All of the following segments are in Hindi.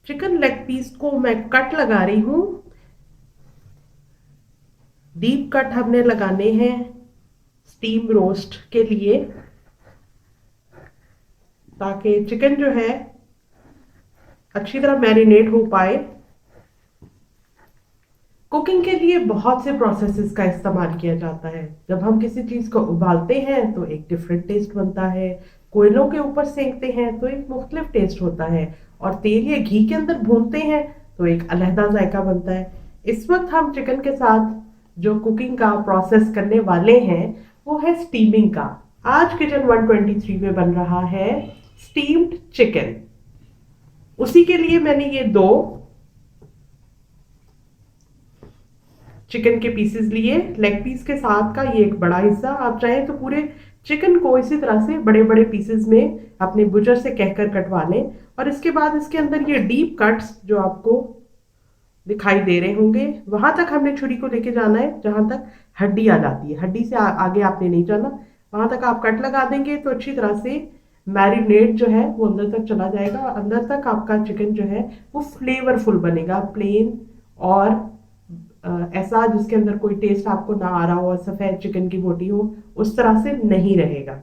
चिकन लेग पीस को मैं कट लगा रही हूँ। डीप कट हमने लगाने हैं स्टीम रोस्ट के लिए, ताकि चिकन जो है अच्छी तरह मैरिनेट हो पाए। कुकिंग के लिए बहुत से प्रोसेसेस का इस्तेमाल किया जाता है। जब हम किसी चीज़ को उबालते हैं तो एक डिफरेंट टेस्ट बनता है, कोयलों के ऊपर सेंकते हैं तो एक मुख्तलिफ टेस्ट होता है, और तेल या घी के अंदर भूनते हैं तो एक अलहदा जायका बनता है। इस वक्त हम चिकन के साथ जो कुकिंग का प्रोसेस करने वाले हैं वो है स्टीमिंग का। आज किचन 123 में बन रहा है स्टीम्ड चिकन। उसी के लिए मैंने ये दो चिकन के पीसेस लिए। लेग पीस के साथ का ये एक बड़ा हिस्सा, आप चाहें तो पूरे चिकन को इसी तरह से बड़े बड़े पीसेस में अपने बुचर से कहकर कटवा लें। और इसके बाद इसके अंदर ये डीप कट्स जो आपको दिखाई दे रहे होंगे, वहां तक हमने छुरी को लेके जाना है जहां तक हड्डी आ जाती है। हड्डी से आगे आपने नहीं जाना, वहां तक आप कट लगा देंगे तो अच्छी तरह से मैरिनेट जो है वो अंदर तक चला जाएगा। अंदर तक आपका चिकन जो है वो फ्लेवरफुल बनेगा, प्लेन और ऐसा जिसके अंदर कोई टेस्ट आपको ना आ रहा हो, सफेद चिकन की बोटी हो, उस तरह से नहीं रहेगा।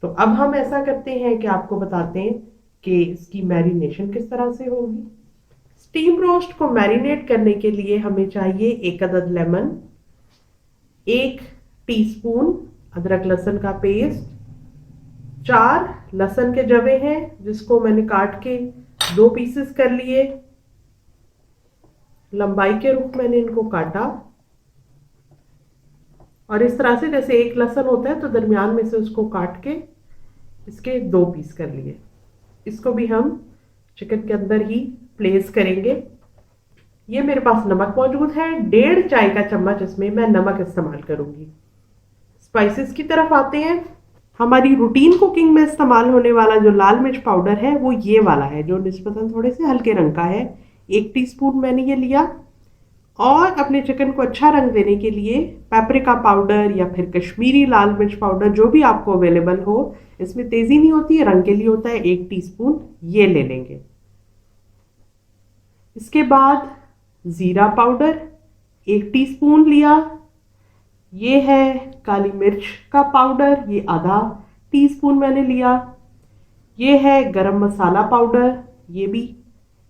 तो अब हम ऐसा करते हैं कि आपको बताते हैं कि इसकी मैरिनेशन किस तरह से होगी। स्टीम रोस्ट को मैरिनेट करने के लिए हमें चाहिए एक अदद लेमन, 1 टीस्पून अदरक लहसुन का पेस्ट, 4 लहसुन के जवे हैं जिसको मैंने काट के 2 पीसेस कर लिए। लंबाई के रूप मैंने इनको काटा और इस तरह से जैसे एक लहसुन होता है तो दरमियान में से उसको काट के इसके 2 पीस कर लिए। इसको भी हम चिकन के अंदर ही प्लेस करेंगे। ये मेरे पास नमक मौजूद है, 1.5 चाय का चम्मच इसमें मैं नमक इस्तेमाल करूंगी। स्पाइसेस की तरफ आते हैं। हमारी रूटीन कुकिंग में इस्तेमाल होने वाला जो लाल मिर्च पाउडर है वो ये वाला है, जो निस्बतन थोड़े से हल्के रंग का है। 1 टीस्पून मैंने ये लिया। और अपने चिकन को अच्छा रंग देने के लिए पेपरिका पाउडर या फिर कश्मीरी लाल मिर्च पाउडर जो भी आपको अवेलेबल हो, इसमें तेजी नहीं होती है, रंग के लिए होता है, 1 टीस्पून ये ले लेंगे। इसके बाद जीरा पाउडर 1 टीस्पून लिया। ये है काली मिर्च का पाउडर, ये ½ टीस्पून मैंने लिया। ये है गरम मसाला पाउडर, ये भी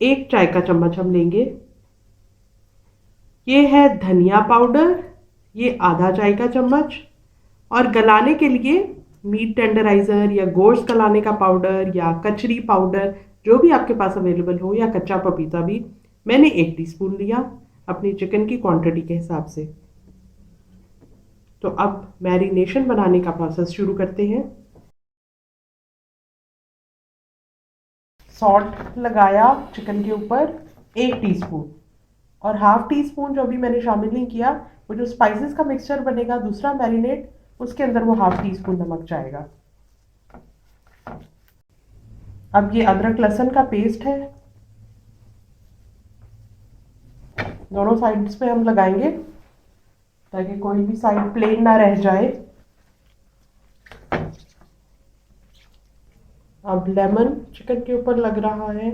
1 चाय का चम्मच हम लेंगे। ये है धनिया पाउडर, ये ½ चाय का चम्मच। और गलाने के लिए मीट टेंडराइजर या गोश्त गलाने का पाउडर या कचरी पाउडर जो भी आपके पास अवेलेबल हो, या कच्चा पपीता भी, मैंने 1 टीस्पून लिया अपनी चिकन की क्वांटिटी के हिसाब से। तो अब मैरिनेशन बनाने का प्रोसेस शुरू करते हैं। सॉल्ट लगाया चिकन के ऊपर 1 टीस्पून, और ½ टीस्पून जो अभी मैंने शामिल नहीं किया, वो जो स्पाइसेस का मिक्सचर बनेगा दूसरा मैरिनेट, उसके अंदर वो ½ टीस्पून नमक जाएगा। अब ये अदरक लहसुन का पेस्ट है, दोनों साइड्स पे हम लगाएंगे ताकि कोई भी साइड प्लेन ना रह जाए। अब लेमन चिकन के ऊपर लग रहा है,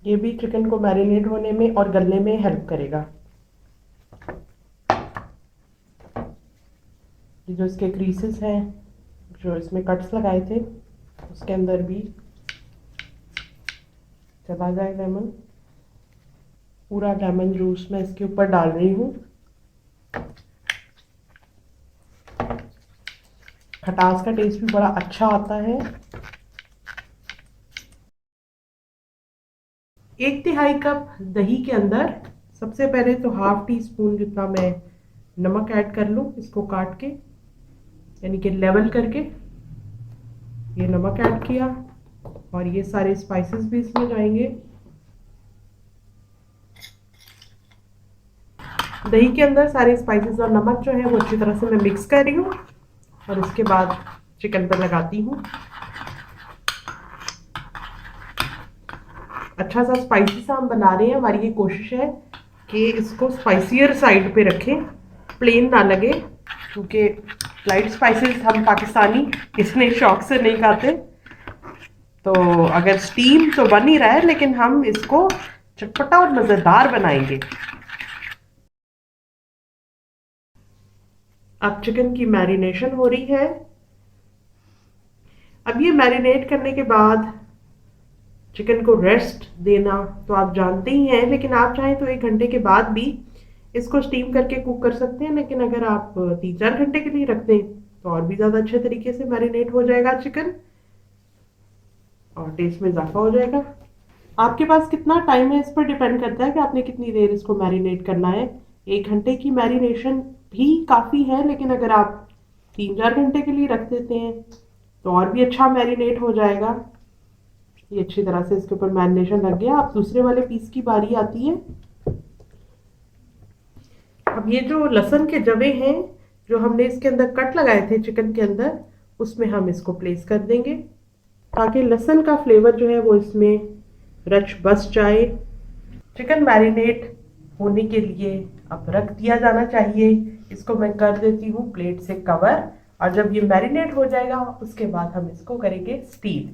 ये भी चिकन को मैरिनेट होने में और गलने में हेल्प करेगा। ये जो इसके क्रीसेस हैं, जो इसमें कट्स लगाए थे, उसके अंदर भी चला जाए लेमन। पूरा लेमन जूस मैं इसके ऊपर डाल रही हूँ। खटास का टेस्ट भी बड़ा अच्छा आता है। 1/3 कप दही के अंदर सबसे पहले तो ½ टीस्पून जितना मैं नमक ऐड कर लूँ, इसको काट के यानी कि लेवल करके ये नमक ऐड किया, और ये सारे स्पाइसेस भी इसमें जाएंगे। दही के अंदर सारे स्पाइसेस और नमक जो है वो अच्छी तरह से मैं मिक्स कर रही हूँ, और उसके बाद चिकन पर लगाती हूँ। अच्छा सा स्पाइसी सा हम बना रहे हैं, हमारी ये कोशिश है कि इसको स्पाइसियर साइड पे रखें, प्लेन ना लगे, क्योंकि लाइट स्पाइसेस हम पाकिस्तानी इतने शौक से नहीं खाते। तो अगर स्टीम तो बन ही रहा है, लेकिन हम इसको चटपटा और मज़ेदार बनाएंगे। अब चिकन की मैरिनेशन हो रही है। अब ये मैरिनेट करने के बाद चिकन को रेस्ट देना तो आप जानते ही हैं, लेकिन आप चाहें तो 1 घंटे के बाद भी इसको स्टीम करके कुक कर सकते हैं। लेकिन अगर आप 3-4 घंटे के लिए रख दें तो और भी ज़्यादा अच्छे तरीके से मैरिनेट हो जाएगा चिकन और टेस्ट में इजाफा हो जाएगा। आपके पास कितना टाइम है इस पर डिपेंड करता है कि आपने कितनी देर इसको मैरिनेट करना है। 1 घंटे की मैरिनेशन भी काफ़ी है, लेकिन अगर आप 3-4 घंटे के लिए रख देते हैं तो और भी अच्छा मैरिनेट हो जाएगा। ये अच्छी तरह से इसके ऊपर मैरिनेशन लग गया। अब दूसरे वाले पीस की बारी आती है। अब ये जो लहसुन के जवे हैं जो हमने इसके अंदर कट लगाए थे चिकन के अंदर, उसमें हम इसको प्लेस कर देंगे ताकि लहसुन का फ्लेवर जो है वो इसमें रच बस जाए। चिकन मैरिनेट होने के लिए अब रख दिया जाना चाहिए। इसको मैं कर देती हूँ प्लेट से कवर, और जब ये मैरिनेट हो जाएगा उसके बाद हम इसको करेंगे स्टीम।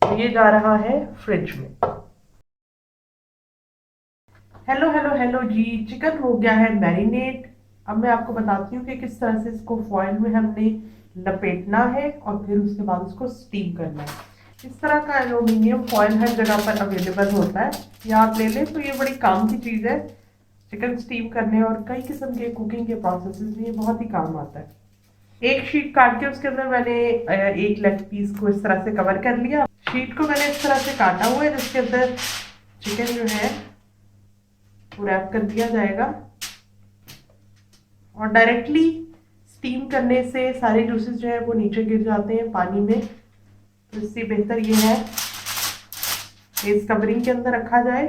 तो ये जा रहा है फ्रिज में। हेलो हेलो हेलो जी, चिकन हो गया है मैरिनेट। अब मैं आपको बताती हूँ कि किस तरह से इसको फॉइल में हमने लपेटना है और फिर उसके बाद उसको स्टीम करना है। इस तरह का एल्यूमिनियम फॉइल हर जगह पर अवेलेबल होता है, या आप ले लें तो ये बड़ी काम की चीज़ है। चिकन स्टीम करने और कई किस्म के कुकिंग के प्रोसेसेस में ये बहुत ही काम आता है। एक शीट काट के उसके अंदर मैंने एक लेग पीस को इस तरह से कवर कर लिया। शीट को मैंने इस तरह से काटा हुआ है जिसके अंदर चिकन जो है वो रैप कर दिया जाएगा, और डायरेक्टली स्टीम करने से सारे जूसेस जो है वो नीचे गिर जाते हैं पानी में। तो इससे बेहतर ये है कि इस कवरिंग के अंदर रखा जाए।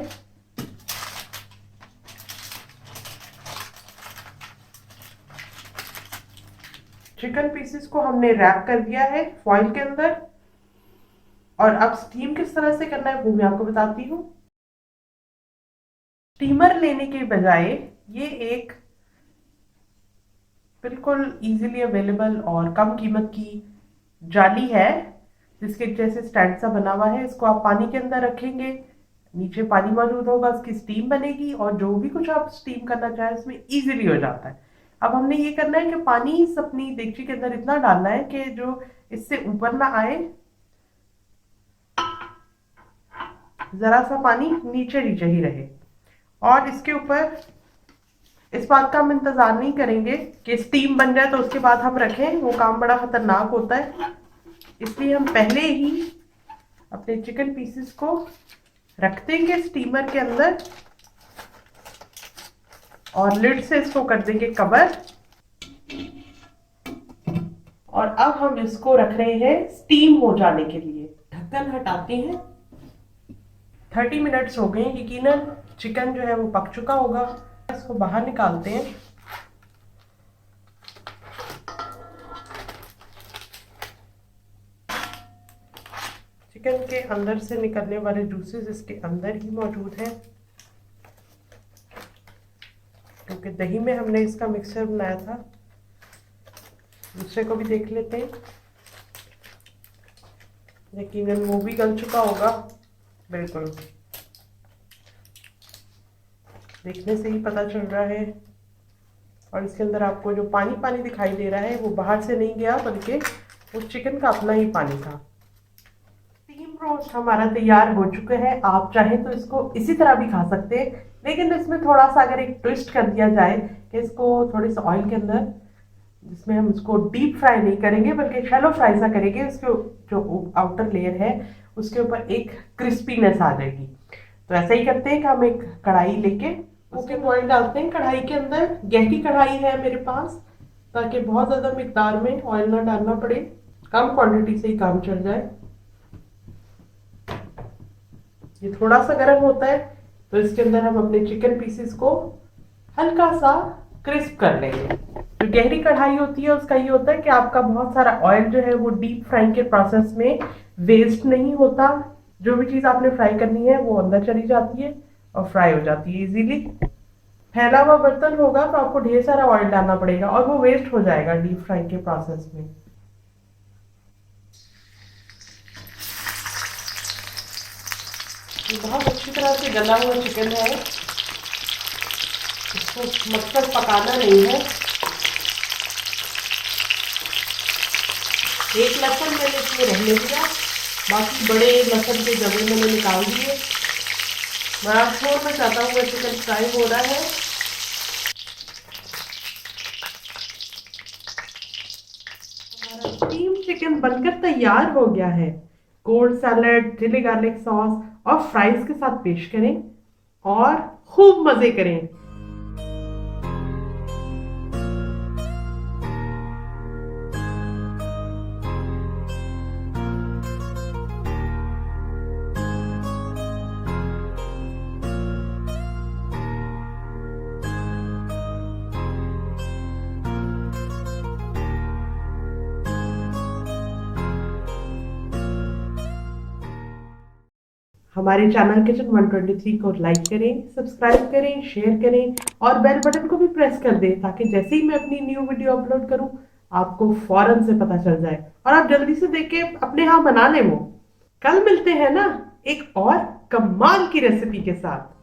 चिकन पीसेस को हमने रैप कर दिया है फॉइल के अंदर, और अब स्टीम किस तरह से करना है वो मैं आपको बताती हूँ। स्टीमर लेने के बजाय ये एक बिल्कुल इजीली अवेलेबल और कम कीमत की जाली है जिसके जैसे स्टैंड सा बना हुआ है। इसको आप पानी के अंदर रखेंगे, नीचे पानी मौजूद होगा, उसकी स्टीम बनेगी और जो भी कुछ आप स्टीम करना चाहें उसमें इजीली हो जाता है। अब हमने ये करना है कि पानी इस अपनी देगची के अंदर इतना डालना है कि जो इससे ऊपर ना आए, जरा सा पानी नीचे नीचे ही रहे। और इसके ऊपर इस बात का हम इंतजार नहीं करेंगे कि स्टीम बन जाए तो उसके बाद हम रखें, वो काम बड़ा खतरनाक होता है। इसलिए हम पहले ही अपने चिकन पीसेस को रख देंगे स्टीमर के अंदर और लिड से इसको कर देंगे कवर। और अब हम इसको रख रहे हैं स्टीम हो जाने के लिए। ढक्कन हटाते हैं। 30 मिनट्स हो गए, यकीनन चिकन जो है वो पक चुका होगा। इसको बाहर निकालते हैं। चिकन के अंदर से निकलने वाले जूसेस इसके अंदर ही मौजूद हैं, क्योंकि दही में हमने इसका मिक्सचर बनाया था। दूसरे को भी देख लेते हैं, यकीनन वो भी गल चुका होगा। बिल्कुल देखने से ही पता चल रहा है। और इसके अंदर आपको जो पानी पानी दिखाई दे रहा है वो बाहर से नहीं गया, बल्कि उस चिकन का अपना ही पानी था। स्टीम रोस्ट हमारा तैयार हो चुका है। आप चाहें तो इसको इसी तरह भी खा सकते हैं, लेकिन इसमें थोड़ा सा अगर एक ट्विस्ट कर दिया जाए कि इसको थोड़े से ऑयल के अंदर, जिसमें हम इसको डीप फ्राई नहीं करेंगे बल्कि शैलो फ्राई सा करेंगे, उसके जो आउटर लेयर है उसके ऊपर एक क्रिस्पीनेस आ जाएगी। तो ऐसा ही करते हैं कि हम एक कढ़ाई लेके कुकिंग ऑयल डालते हैं कढ़ाई के अंदर। गहरी कढ़ाई है मेरे पास, ताकि बहुत ज़्यादा मिकदार में ऑयल ना डालना पड़े, कम क्वांटिटी से ही काम चल जाए। ये थोड़ा सा गर्म होता है तो इसके अंदर हम अपने चिकन पीसेस को हल्का सा क्रिस्प कर लेंगे। जो गहरी कढ़ाई होती है उसका ये होता है कि आपका बहुत सारा ऑयल जो है वो डीप फ्राइंग के प्रोसेस में वेस्ट नहीं होता। जो भी चीज़ आपने फ्राई करनी है वो अंदर चली जाती है और फ्राई हो जाती है इजीली। फैला हुआ बर्तन होगा तो आपको ढेर सारा ऑयल डालना पड़ेगा और वो वेस्ट हो जाएगा डीप फ्राइंग के प्रोसेस में। ये बहुत अच्छी तरह से गला हुआ चिकन है, इसको मकसद पकाना नहीं है। एक लहसुन मैंने इसमें रहने दिया, बाकी बड़े लहसुन के जवे मैंने निकाल दिए। बड़ा शोर में चाहता हुआ चिकन फ्राई हो रहा है। हमारा स्टीम चिकन बनकर तैयार हो गया है। Cold salad, chilli garlic sauce और फ्राइज के साथ पेश करें और खूब मजे करें। हमारे चैनल किचन 123 को लाइक करें, सब्सक्राइब करें, शेयर करें और बेल बटन को भी प्रेस कर दें ताकि जैसे ही मैं अपनी न्यू वीडियो अपलोड करूं आपको फौरन से पता चल जाए और आप जल्दी से देख के अपने यहाँ बना लें वो। कल मिलते हैं ना एक और कमाल की रेसिपी के साथ।